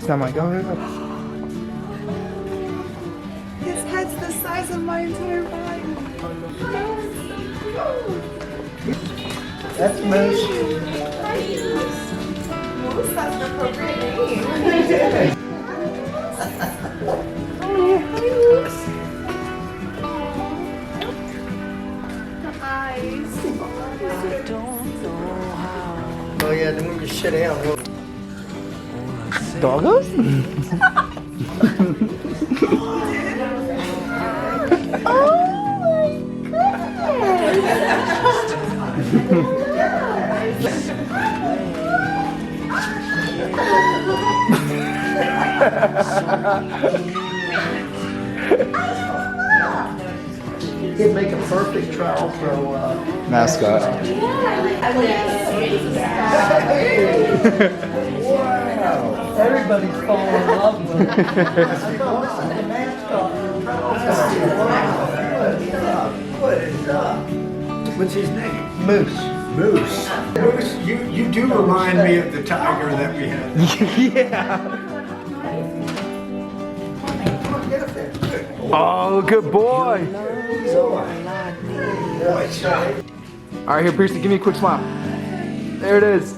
It's not my go. His head's the size of my entire body. That's Moose. Moose, that's an appropriate name. Eyes. Oh yeah, then we can sit down. Doggos? He'd make a perfect trial for Mascot. Wow. Everybody's falling in love with him. The mascot. What is up? What's his name? Moose. Moose. Moose, you do remind me of the tiger that we had. Yeah. Get up there. Oh, good boy. All right, here, Priestley, give me a quick smile. There it is.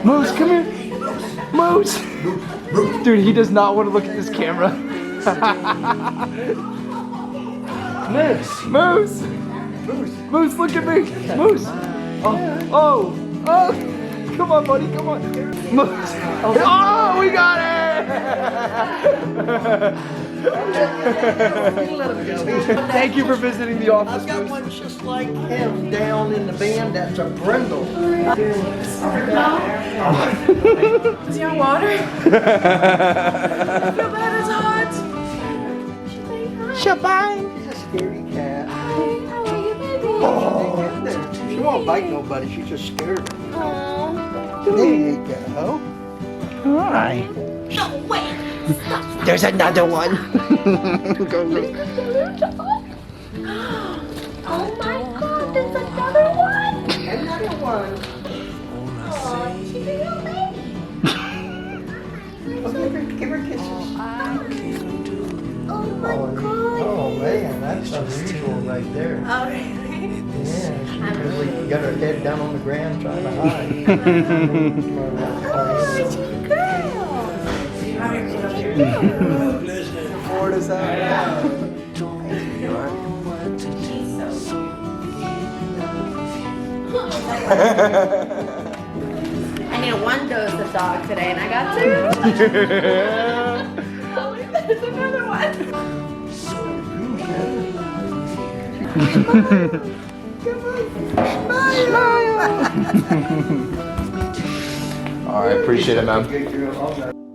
Moose, come here. Moose. Dude, he does not want to look at this camera. Moose. Moose, look at me. Moose. Oh. Come on, buddy, come on. Moose. Oh, we got it. Thank you for visiting the office. I've got one just like him down in the band. That's a brindle. Is your water? I feel bad, it's hot. Shebang. She's a scary cat. Hi, how are you, baby? Oh, she won't bite nobody. She's just scared. There you go. Hi. No, wait. There's another one. Go look. Oh my God, there's another one. Another one. Oh, she's a little baby. Give her kisses. Oh my God. Oh man, that's unusual right there. Oh, really? Yeah, she really got her head down on the ground trying to hide. Florida's out. I need one dose of dog today, and I got two. Oh, wait, there's another one. All right, appreciate it, man. Good girl.